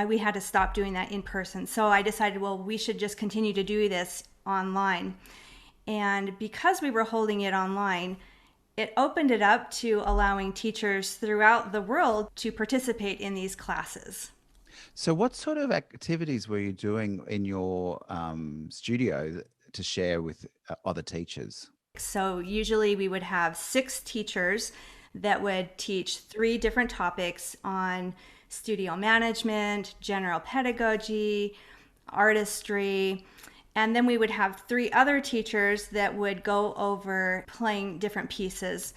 we had to stop doing that in person. So I decided, well, we should just continue to do this online. And because we were holding it online, it opened it up to allowing teachers throughout the world to participate in these classes. So what sort of activities were you doing in your studio to share with other teachers? So usually we would have 6 teachers that would teach 3 different topics on studio management, general pedagogy, artistry, and then we would have 3 other teachers that would go over playing different pieces.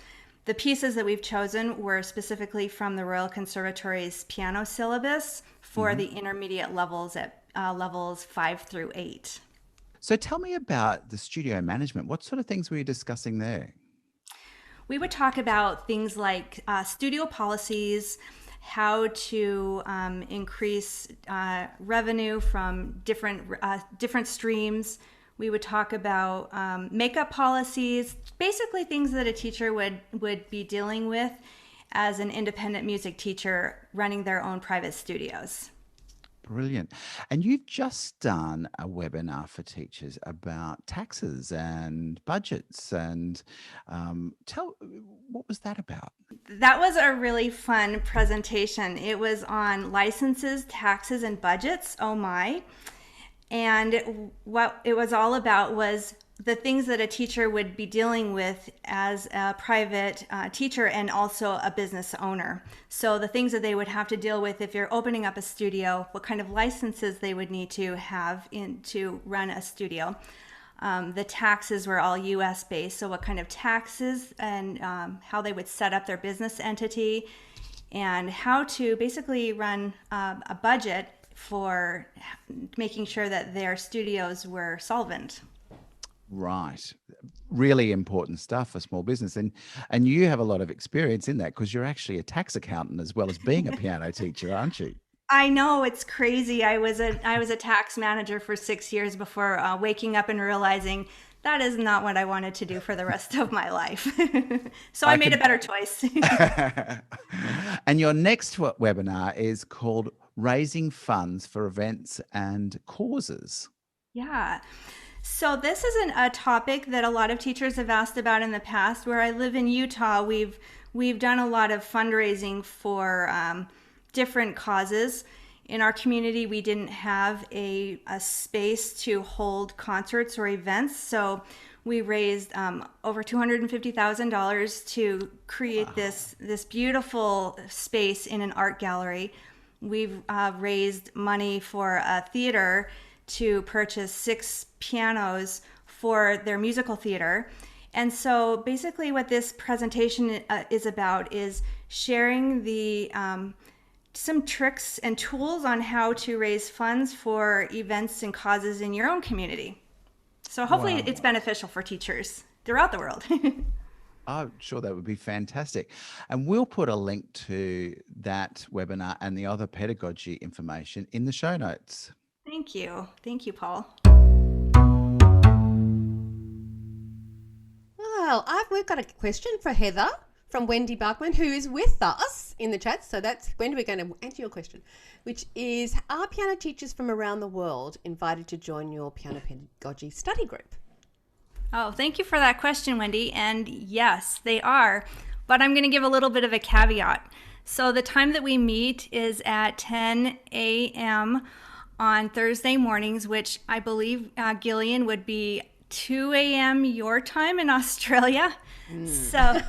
The pieces that we've chosen were specifically from the Royal Conservatory's piano syllabus for the intermediate levels at levels 5 through 8. So tell me about the studio management. What sort of things were you discussing there? We would talk about things like studio policies, how to increase revenue from different streams. We would talk about makeup policies, basically things that a teacher would be dealing with as an independent music teacher running their own private studios. Brilliant. And you've just done a webinar for teachers about taxes and budgets. And what was that about? That was a really fun presentation. It was on licenses, taxes, and budgets. Oh my. And what it was all about was the things that a teacher would be dealing with as a private teacher and also a business owner. So the things that they would have to deal with if you're opening up a studio, what kind of licenses they would need to have to run a studio. The taxes were all US based, so what kind of taxes and how they would set up their business entity and how to basically run a budget for making sure that their studios were solvent. Right. Really important stuff for small business. And you have a lot of experience in that because you're actually a tax accountant as well as being a piano teacher, aren't you? I know, it's crazy. I was a tax manager for 6 years before waking up and realizing that is not what I wanted to do for the rest of my life. So I made a better choice. And your next webinar is called Raising Funds for Events and Causes. Yeah. So this isn't a topic that a lot of teachers have asked about in the past. Where I live in Utah, we've done a lot of fundraising for different causes. In our community, we didn't have a space to hold concerts or events, so we raised over $250,000 to create this beautiful space in an art gallery. We've raised money for a theater to purchase 6 pianos for their musical theater. And so basically what this presentation is about is sharing the some tricks and tools on how to raise funds for events and causes in your own community. So hopefully it's beneficial for teachers throughout the world. I'm sure that would be fantastic. And we'll put a link to that webinar and the other pedagogy information in the show notes. Thank you. Thank you, Paul. Well, we've got a question for Heather from Wendy Bachman, who is with us in the chat. So that's Wendy, we're going to answer your question, which is, are piano teachers from around the world invited to join your piano pedagogy study group? Oh, thank you for that question, Wendy. And yes, they are. But I'm going to give a little bit of a caveat. So the time that we meet is at 10 a.m. on Thursday mornings, which I believe, Gillian, would be 2 a.m. your time in Australia. So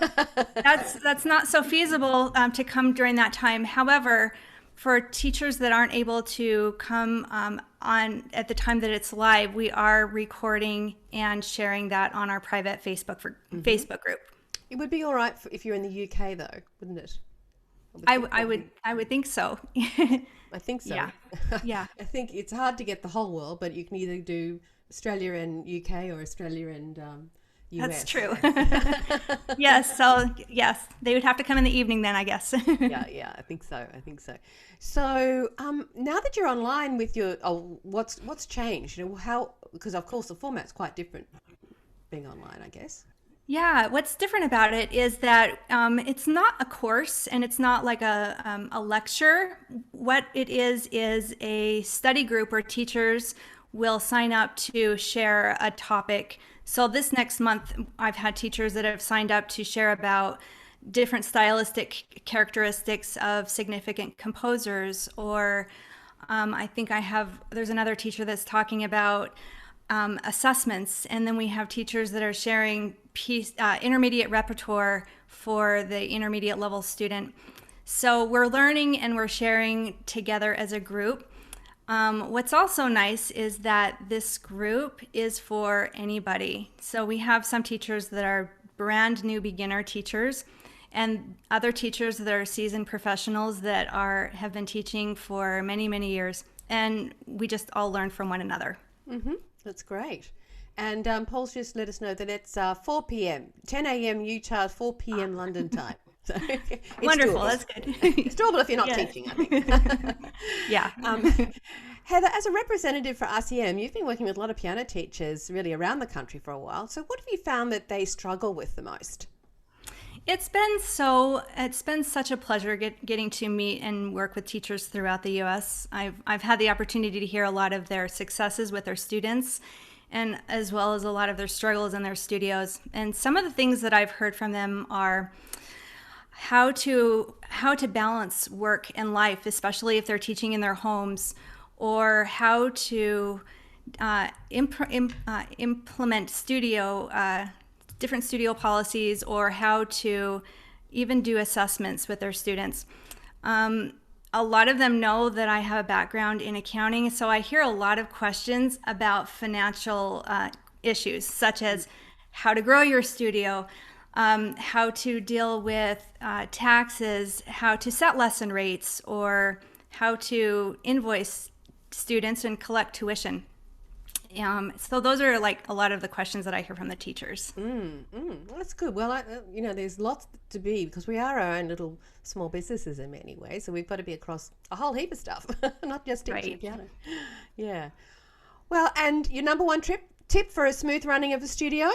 that's not so feasible to come during that time. However, for teachers that aren't able to come on at the time that it's live, we are recording and sharing that on our private Facebook group. It would be all right if you're in the UK, though, wouldn't it? I would think so. I think so. Yeah. I think it's hard to get the whole world, but you can either do Australia and UK or Australia and US. That's true. Yes. So yes, they would have to come in the evening then, I guess. Yeah. I think so. So now that you're online with your, what's changed? You know, how, because of course the format's quite different being online, I guess. Yeah, what's different about it is that it's not a course and it's not like a lecture. What it is a study group where teachers will sign up to share a topic. So this next month, I've had teachers that have signed up to share about different stylistic characteristics of significant composers, or I think there's another teacher that's talking about assessments, and then we have teachers that are sharing intermediate repertoire for the intermediate level student. So we're learning and we're sharing together as a group. What's also nice is that this group is for anybody. So we have some teachers that are brand new beginner teachers, and other teachers that are seasoned professionals that have been teaching for many, many years. And we just all learn from one another. Mm-hmm. That's great. And Paul's just let us know that it's 4 p.m., 10 a.m. Utah, 4 p.m. London time. So it's wonderful. doable. That's good. It's doable if you're not teaching, I think. Yeah. Heather, as a representative for RCM, you've been working with a lot of piano teachers really around the country for a while. So what have you found that they struggle with the most? It's been such a pleasure getting to meet and work with teachers throughout the U.S. I've had the opportunity to hear a lot of their successes with their students, and as well as a lot of their struggles in their studios. And some of the things that I've heard from them are how to balance work and life, especially if they're teaching in their homes, or how to implement different studio policies, or how to even do assessments with their students. A lot of them know that I have a background in accounting, so I hear a lot of questions about financial issues, such as how to grow your studio, how to deal with taxes, how to set lesson rates, or how to invoice students and collect tuition. So those are like a lot of the questions that I hear from the teachers. Well, that's good. Well, there's lots to be, because we are our own little small businesses in many ways. So we've got to be across a whole heap of stuff, not just teaching piano. Yeah. Well, and your number one tip for a smooth running of a studio?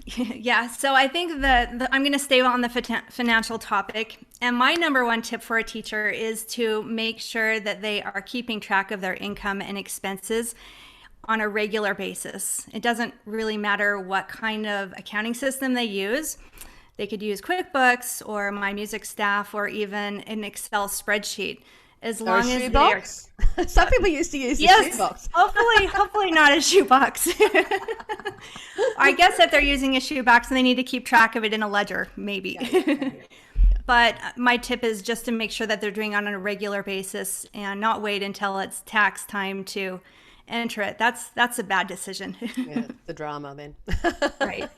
Yeah, so I think that I'm going to stay on the financial topic. And my number one tip for a teacher is to make sure that they are keeping track of their income and expenses on a regular basis. It doesn't really matter what kind of accounting system they use. They could use QuickBooks or My Music Staff, or even an Excel spreadsheet. As long as shoebox. Some people used to use the shoebox. Hopefully not a shoebox. I guess if they're using a shoebox, they need to keep track of it in a ledger, maybe. Yeah. But my tip is just to make sure that they're doing it on a regular basis and not wait until it's tax time to enter it. That's a bad decision. Yeah, the drama then. Right.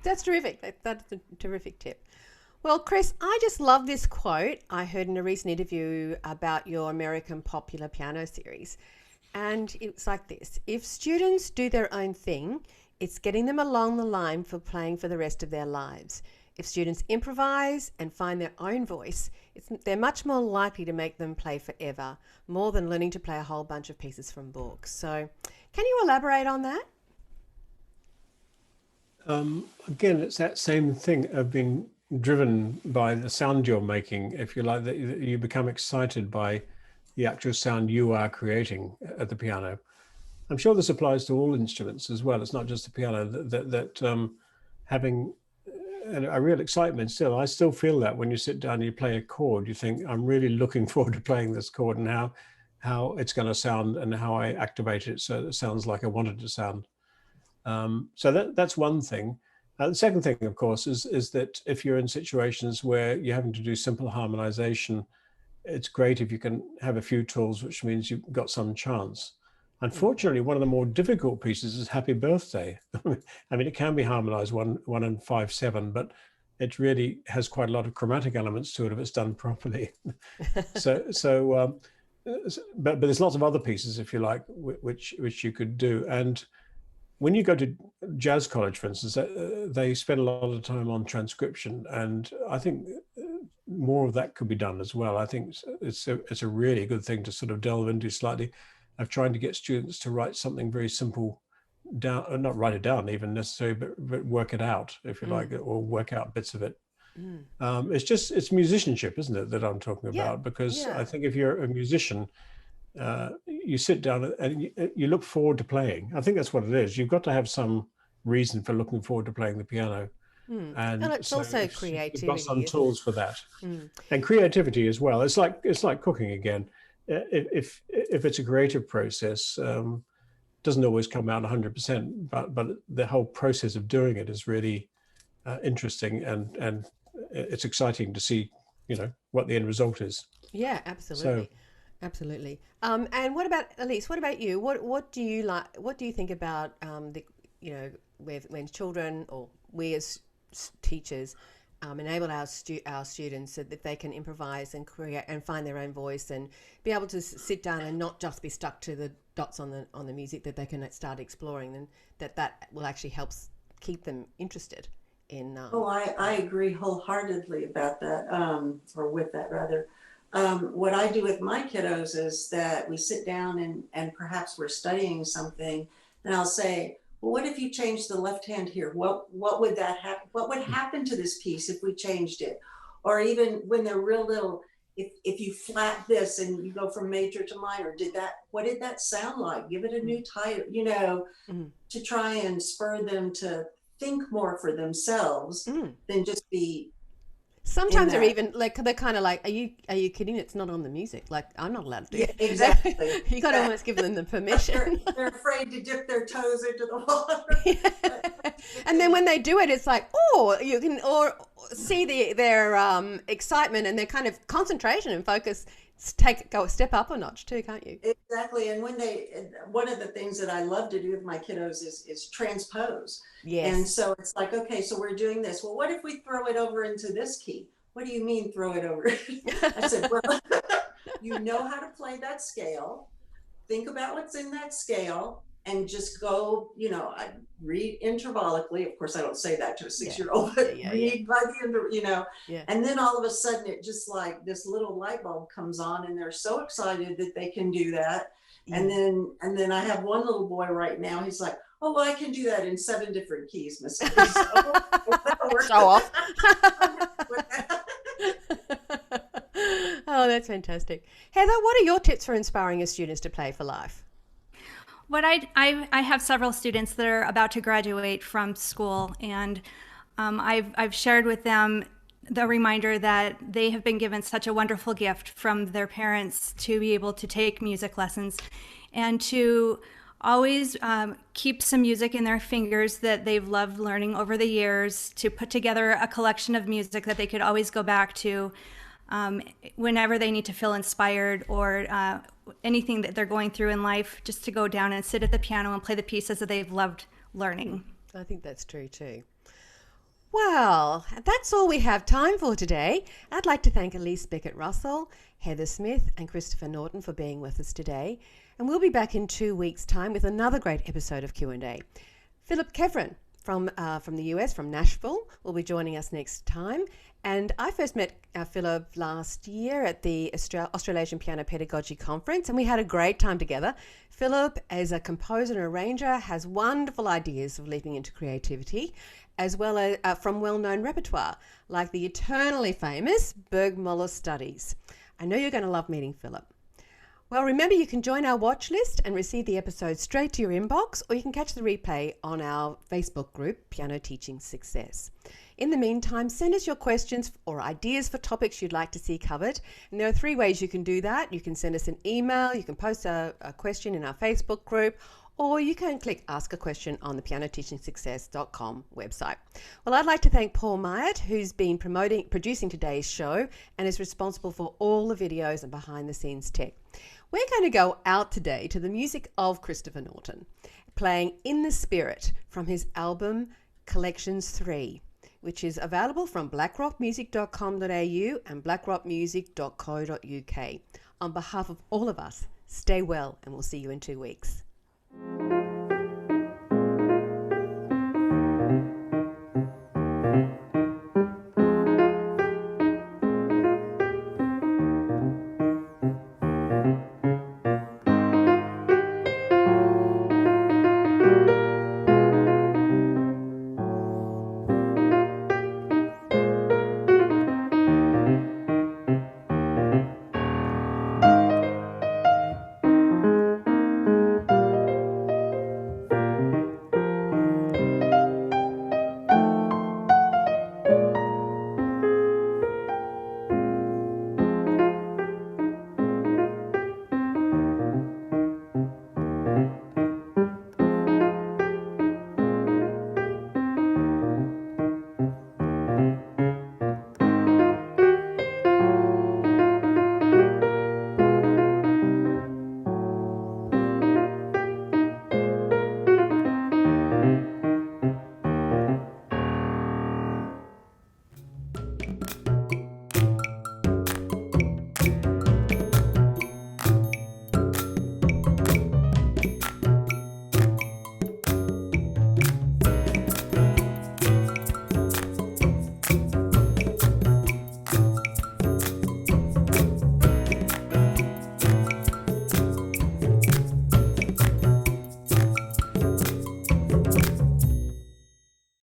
That's terrific. That's a terrific tip. Well, Chris, I just love this quote I heard in a recent interview about your American Popular Piano series. And it's like this: if students do their own thing, it's getting them along the line for playing for the rest of their lives. If students improvise and find their own voice, they're much more likely to make them play forever, more than learning to play a whole bunch of pieces from books. So can you elaborate on that? Again, it's that same thing of being driven by the sound you're making, if you like, that you become excited by the actual sound you are creating at the piano. I'm sure this applies to all instruments as well. It's not just the piano, that having a real excitement still. I still feel that when you sit down and you play a chord, you think, I'm really looking forward to playing this chord and how it's going to sound and how I activate it so it sounds like I want it to sound. So that's one thing. The second thing, of course, is that if you're in situations where you're having to do simple harmonization, it's great if you can have a few tools, which means you've got some chance. Unfortunately, one of the more difficult pieces is Happy Birthday. I mean, it can be harmonized 1 and 5/7, but it really has quite a lot of chromatic elements to it if it's done properly. But there's lots of other pieces, if you like, which you could do. And when you go to jazz college, for instance, they spend a lot of time on transcription, and I think more of that could be done as well. I think it's a really good thing to sort of delve into slightly, of trying to get students to write something very simple down, not write it down even necessarily, but work it out, if you like, or work out bits of it. It's musicianship, isn't it, that I'm talking about? Because I think if you're a musician, you sit down and you look forward to playing. I think that's what it is. You've got to have some reason for looking forward to playing the piano. And it's also creativity. You've got some tools for that, and creativity as well. It's like cooking again. If it's a creative process, doesn't always come out 100%, but the whole process of doing it is really interesting, and it's exciting to see, what the end result is. Yeah, absolutely. So, Absolutely. And what about Elise? What about you? What do you like? What do you think about when children, or we as teachers enable our students so that they can improvise and create and find their own voice and be able to sit down and not just be stuck to the dots on the music, that they can start exploring, and that will actually help keep them interested in. I agree wholeheartedly about that, or with that rather. What I do with my kiddos is that we sit down and perhaps we're studying something, and I'll say, well, what if you changed the left hand here? What would that happen? What would happen to this piece if we changed it? Or even when they're real little, if you flat this and you go from major to minor, what did that sound like? Give it a new title, to try and spur them to think more for themselves than just be. Sometimes they're even like, they're kind of like, are you kidding? It's not on the music. Like, I'm not allowed to do it. Yeah, exactly. You got to almost give them the permission. They're afraid to dip their toes into the water. Yeah. And then when they do it, it's like, oh, you can see their excitement and their kind of concentration and focus go a step up a notch too, can't you? Exactly. And one of the things that I love to do with my kiddos is transpose. Yes. And so it's like, okay, so we're doing this. Well, what if we throw it over into this key? What do you mean throw it over? I said, well, you know how to play that scale. Think about what's in that scale and just go, I read intervallically. Of course, I don't say that to a 6-year-old, but read by the end, and then all of a sudden it just like this little light bulb comes on and they're so excited that they can do that. Yeah. And then I have one little boy right now, he's like, oh, well, I can do that in 7 different keys, Miss. Show off. Oh, that's fantastic. Heather, what are your tips for inspiring your students to play for life? What I have several students that are about to graduate from school, and I've shared with them the reminder that they have been given such a wonderful gift from their parents to be able to take music lessons and to always keep some music in their fingers that they've loved learning over the years, to put together a collection of music that they could always go back to whenever they need to feel inspired, or anything that they're going through in life, just to go down and sit at the piano and play the pieces that they've loved learning. I think that's true too. Well, that's all we have time for today. I'd like to thank Elise Beckett Russell, Heather Smith and Christopher Norton for being with us today. And we'll be back in 2 weeks' time with another great episode of Q&A. Philip Kevrin from the US, from Nashville, will be joining us next time. And I first met Philip last year at the Australasian Piano Pedagogy Conference, and we had a great time together. Philip, as a composer and arranger, has wonderful ideas of leaping into creativity, as well as from well-known repertoire, like the eternally famous Bergmuller Studies. I know you're going to love meeting Philip. Well, remember, you can join our watch list and receive the episode straight to your inbox, or you can catch the replay on our Facebook group, Piano Teaching Success. In the meantime, send us your questions or ideas for topics you'd like to see covered. And there are 3 ways you can do that. You can send us an email, you can post a question in our Facebook group, or you can click Ask a Question on the pianoteachingsuccess.com website. Well, I'd like to thank Paul Myatt, who's been producing today's show and is responsible for all the videos and behind-the-scenes tech. We're going to go out today to the music of Christopher Norton, playing In the Spirit from his album Collections 3, which is available from blackrockmusic.com.au and blackrockmusic.co.uk. On behalf of all of us, stay well, and we'll see you in 2 weeks.